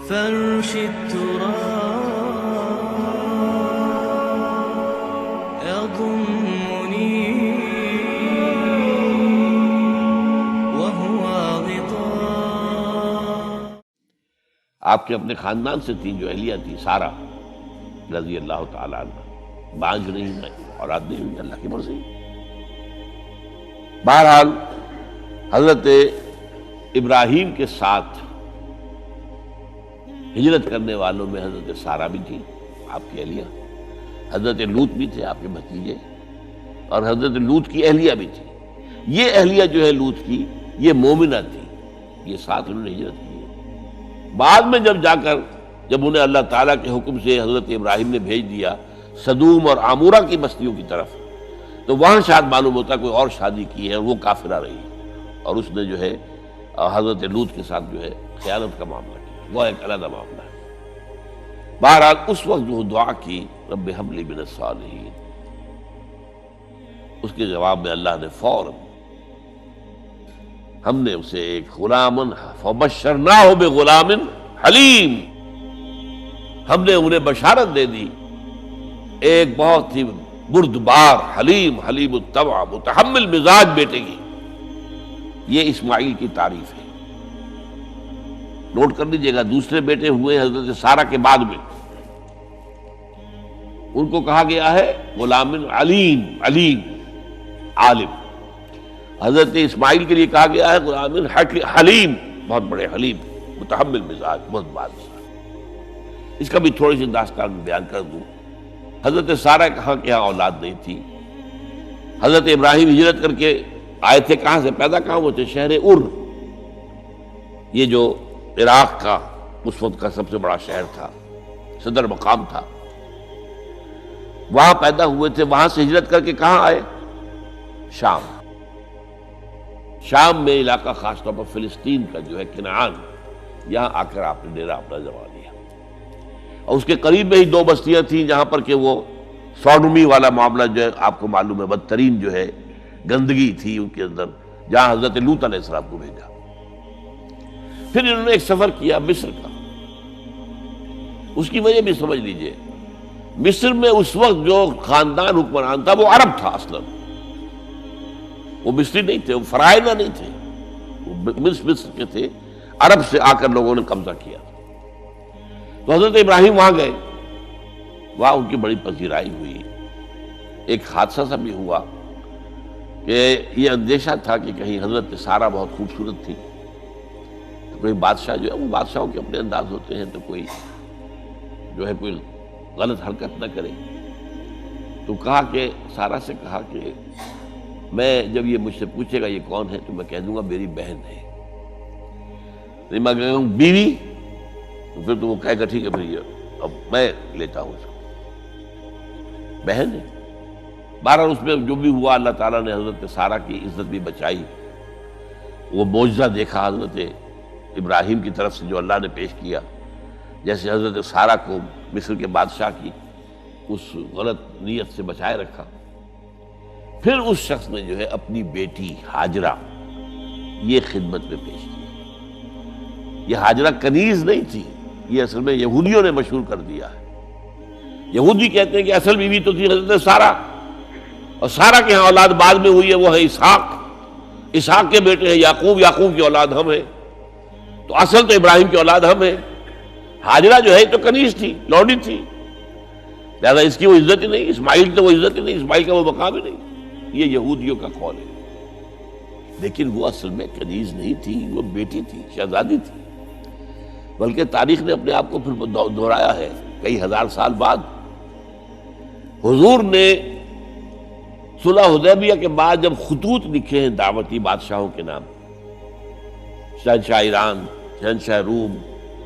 فرش التراب يضمني وهو غطاء. آپ کے اپنے خاندان سے تھی جو اہلیہ تھی سارہ رضی اللہ تعالی عنہ، بانجھ نہیں ہے، اولاد نہیں ہوئی، اللہ کی مرضی. بہرحال حضرت ابراہیم کے ساتھ ہجرت کرنے والوں میں حضرت سارہ بھی تھی آپ کی اہلیہ، حضرت لوط بھی تھے آپ کے بھتیجے، اور حضرت لوط کی اہلیہ بھی تھی. یہ اہلیہ جو ہے لوط کی، یہ مومنہ تھی، یہ ساتھ انہوں نے ہجرت کی. بعد میں جب انہیں اللہ تعالیٰ کے حکم سے حضرت ابراہیم نے بھیج دیا سدوم اور عامورہ کی بستیوں کی طرف، تو وہاں شاید معلوم ہوتا کوئی اور شادی کی ہے، وہ کافرہ رہی اور اس نے جو ہے حضرت لوط کے ساتھ جو ہے خیانت کا معاملہ کیا، وہ ایک علیحدہ معاملہ ہے. بہرحال اس وقت جو دعا کی رب ہب لی من الصالحین، اس کے جواب میں اللہ نے فوراً ہم نے اسے ایک غلام فبشرناہ بغلام حلیم، ہم نے انہیں بشارت دے دی ایک بہت ہی بردبار حلیم الطبع متحمل مزاج بیٹے کی. یہ اسماعیل کی تعریف ہے، نوٹ کر لیجیے گا. دوسرے بیٹے ہوئے حضرت سارہ کے بعد میں، ان کو کہا گیا ہے غلام علیم عالم. حضرت اسماعیل کے لیے کہا گیا ہے غلام حلیم، بہت بڑے حلیم متحمل مزاج، بہت بادشاہ. اس کا بھی تھوڑی سی داستان بیان کر دوں. حضرت سارہ کہاں کہ یہاں اولاد نہیں تھی. حضرت ابراہیم ہجرت کر کے آئے تھے، کہاں سے پیدا کہاں ہوئے تھے؟ شہر ار، یہ جو عراق کا اس وقت کا سب سے بڑا شہر تھا، صدر مقام تھا، وہاں پیدا ہوئے تھے. وہاں سے ہجرت کر کے کہاں آئے؟ شام میں علاقہ، خاص طور پر فلسطین کا جو ہے کنعان، یہاں آ کر آپ نے ڈیرا اپنا جما لیا. اور اس کے قریب میں ہی دو بستیاں تھیں جہاں پر کہ وہ سوڈومی والا معاملہ جو ہے آپ کو معلوم ہے، بدترین جو ہے گندگی تھی ان کے اندر، جہاں حضرت لوط علیہ السلام کو بھیجا. پھر انہوں نے ایک سفر کیا مصر کا. اس کی وجہ بھی سمجھ لیجئے، مصر میں اس وقت جو خاندان حکمران تھا وہ عرب تھا اصلا، وہ مصری نہیں تھے، وہ فرائضہ نہیں تھے، وہ مصر کے تھے. عرب سے آ کر لوگوں نے قبضہ کیا. تو حضرت ابراہیم وہاں گئے، وہاں ان کی بڑی پذیرائی ہوئی. ایک حادثہ سا بھی ہوا کہ یہ اندیشہ تھا کہ کہیں حضرت سارہ بہت خوبصورت تھی، تو کوئی بادشاہ جو ہے، وہ بادشاہوں کے اپنے انداز ہوتے ہیں، تو کوئی جو ہے کوئی غلط حرکت نہ کرے. تو کہا کہ سارہ سے کہا کہ میں جب یہ مجھ سے پوچھے گا یہ کون ہے تو میں کہہ دوں گا میری بہن ہے. نہیں میں کہوں بیوی تو پھر تو وہ کہے گا ٹھیک ہے پھر یہ اب میں لیتا ہوں اس کو، بہن ہے. بہرحال اس میں جو بھی ہوا، اللہ تعالیٰ نے حضرت سارہ کی عزت بھی بچائی. وہ معجزہ دیکھا حضرت ابراہیم کی طرف سے جو اللہ نے پیش کیا، جیسے حضرت سارہ کو مصر کے بادشاہ کی اس غلط نیت سے بچائے رکھا. پھر اس شخص نے جو ہے اپنی بیٹی ھاجرہ یہ خدمت میں پیش کی. یہ ھاجرہ کنیز نہیں تھی، یہ اصل میں یہودیوں نے مشہور کر دیا ہے. یہودی کہتے ہیں کہ اصل بیوی تو تھی حضرت سارہ، اور سارہ کے ہاں اولاد بعد میں ہوئی ہے، وہ ہے اسحاق کے بیٹے ہیں یعقوب کی اولاد ہم ہیں، تو اصل تو ابراہیم کی اولاد ہم ہیں. ھاجرہ جو ہے تو کنیز تھی، لوڈی تھی، لہذا اس کی وہ عزت ہی نہیں. اسماعیل تو وہ عزت ہی نہیں، اسماعیل کا وہ مقام ہی نہیں. یہ یہودیوں کا قول ہے. لیکن وہ اصل میں کنیز نہیں تھی، وہ بیٹی تھی، شہزادی تھی. بلکہ تاریخ نے اپنے آپ کو پھر دہرایا ہے کئی ہزار سال بعد. حضور نے صلح حدیبیہ کے بعد جب خطوط لکھے ہیں دعوتی بادشاہوں کے نام، شہنشاہ ایران، شہنشاہ روم،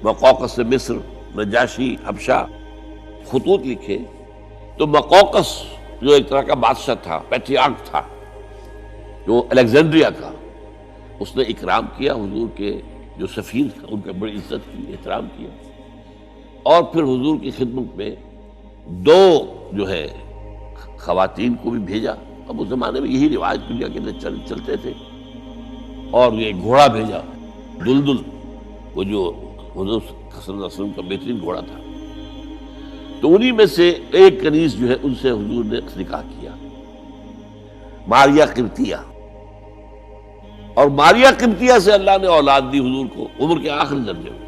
مقوقس مصر، نجاشی حبشہ، خطوط لکھے، تو مقوقس جو ایک طرح کا بادشاہ تھا، پیٹریارک تھا، جو الیگزینڈریا کا، اس نے اکرام کیا حضور کے جو سفیر تھا، ان کا بڑی عزت کی، احترام کیا. اور پھر حضور کی خدمت میں دو جو ہے خواتین کو بھی بھیجا. اب اس زمانے میں یہی رواج دنیا کے اندر چلتے تھے. اور یہ گھوڑا بھیجا، دلدل، وہ جو حضور صلی اللہ علیہ وسلم کا بہترین گھوڑا تھا. تو انہی میں سے ایک کنیز جو ہے ان سے حضور نے نکاح کیا، ماریہ قبطیہ. اور ماریہ قبطیہ سے اللہ نے اولاد دی حضور کو عمر کے آخری درجے میں.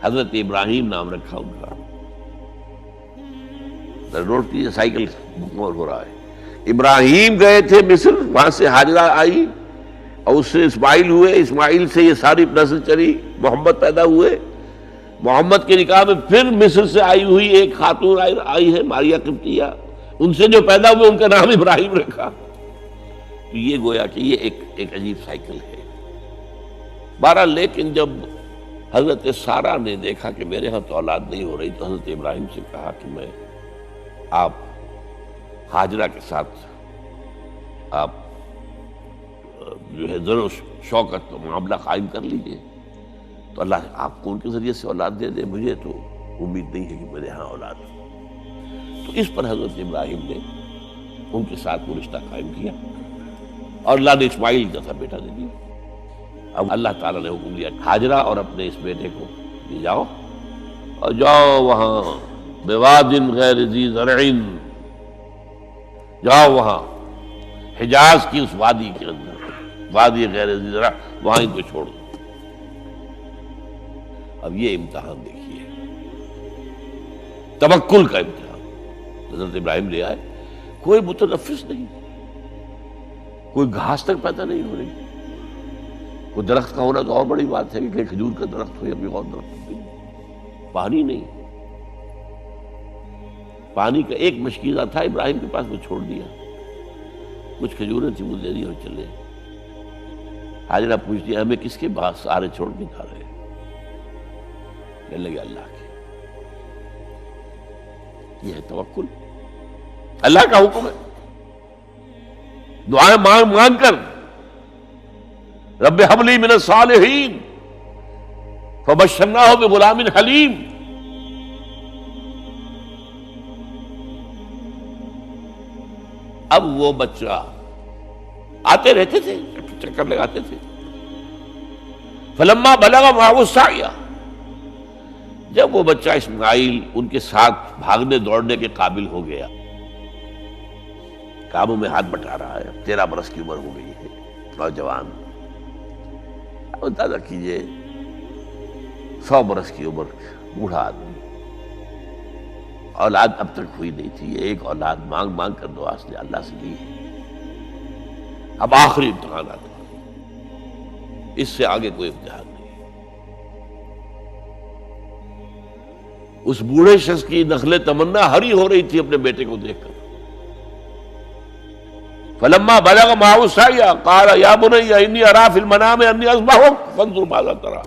حضرت ابراہیم نام رکھا ان کا. نوٹ کیجیے، سائیکل مکمل ہو رہا ہے. ابراہیم گئے تھے مصر، وہاں سے ھاجرہ آئی اور اس سے اسماعیل ہوئے، اسماعیل سے یہ ساری نسل چلی، محمد پیدا ہوئے. محمد کے نکاح میں پھر مصر سے آئی ہوئی ایک خاتون آئی ہے ماریہ قبطیہ، ان سے جو پیدا ہوئے ان کا نام ابراہیم رکھا. تو یہ گویا کہ یہ ایک عجیب سائیکل ہے. بہرحال لیکن جب حضرت سارہ نے دیکھا کہ میرے ہاں تو اولاد نہیں ہو رہی، تو حضرت ابراہیم سے کہا کہ میں آپ ھاجرہ کے ساتھ آپ جو ہے ذر و شوکت کا معاملہ قائم کر لیجئے، تو اللہ آپ کو ان کے ذریعے سے اولاد دے دے. مجھے تو امید نہیں ہے کہ میرے ہاں اولاد ہو. تو اس پر حضرت ابراہیم نے ان کے ساتھ وہ رشتہ قائم کیا اور اللہ نے اسماعیل جیسا بیٹا دے دیا. اب اللہ تعالیٰ نے حکم دیا ھاجرہ اور اپنے اس بیٹے کو لے جاؤ اور جاؤ وہاں بواد غیر ذی زرع، جاؤ وہاں حجاز کی اس وادی کے اندر، وادی غیر ذی زرع، وہاں ان کو چھوڑ دو. اب یہ امتحان دیکھیے، توکل کا امتحان. حضرت ابراہیم لے آئے، کوئی متنفس نہیں، کوئی گھاس تک پیدا نہیں ہو رہی. کوئی درخت کا ہونا تو اور بڑی بات ہے کہ کھجور کا درخت ہو یا کوئی اور درخت نہیں. پانی نہیں، پانی کا ایک مشکیزہ تھا ابراہیم کے پاس، وہ چھوڑ دیا. کچھ کھجوریں تھیں وہ دے دی اور چلے. ھاجرہ پوچھتی ہے ہمیں کس کے بعد سارے چھوڑ کے جا رہے ہیں؟ کہنے لگے اللہ کے. یہ ہے توکل، اللہ کا حکم ہے. دعائیں مانگ مانگ کر رب ھب لی من الصالحین فبشرناہ بغلام حلیم. اب وہ بچہ آتے رہتے تھے، چکر لگاتے تھے. فلما بلغ معہ السعی، جب وہ بچہ اسماعیل ان کے ساتھ بھاگنے دوڑنے کے قابل ہو گیا، کاموں میں ہاتھ بٹا رہا ہے، 13 برس کی عمر ہو گئی ہے، نوجوان. اب اندازہ کیجئے 100 برس کی عمر، بوڑھا آدمی، اولاد اب تک ہوئی نہیں تھی. ایک اولاد مانگ مانگ کر دعا سے اللہ سے لی ہے. اب آخری امتحان آتا ہے، اس سے آگے کوئی امتحان نہیں. اس بوڑھے شخص کی نخل تمنا ہری ہو رہی تھی اپنے بیٹے کو دیکھ کر. فلما بلغ معہ السعی قال یا بنی انی اری فی المنام انی اذبحک فانظر ماذا تری.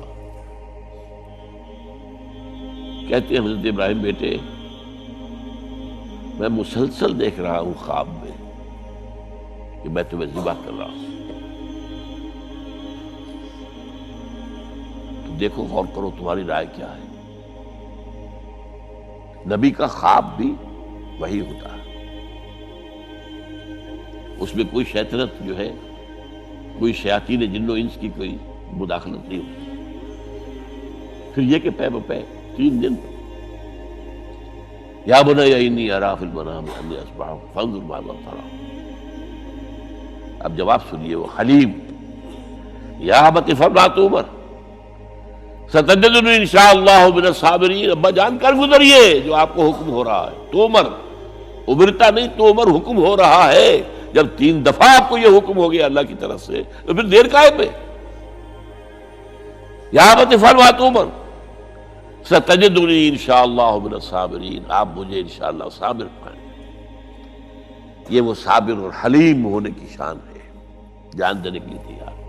کہتے ہیں حضرت ابراہیم بیٹے میں مسلسل دیکھ رہا ہوں خواب میں کہ میں تمہیں ذبح کر رہا ہوں. تو دیکھو غور کرو تمہاری رائے کیا ہے. نبی کا خواب بھی وہی ہوتا ہے، اس میں کوئی شیطنت جو ہے، کوئی شیاطین جن و انس کی کوئی مداخلت نہیں ہوتی. پھر یہ کہ پے بپے 3 دن یا بنی انی اری فی المنام انی اذبحک فانظر ماذا تری. اب جواب سنیے وہ حلیم. یا ابت افعل ما تؤمر ستجدنی انشاءاللہ من الصابرین. ابا جان کر گزریے جو آپ کو حکم ہو رہا ہے. تومر امرتا نہیں، تومر حکم ہو رہا ہے. جب 3 دفعہ آپ کو یہ حکم ہو گیا اللہ کی طرف سے تو پھر دیر کائے پہ. یا ابت افعل ما تؤمر ستجدنی انشاءاللہ من الصابرین. آپ مجھے انشاءاللہ صابر پائیں. یہ وہ صابر اور حلیم ہونے کی شان ہے، جان دینے کے لیے تیار.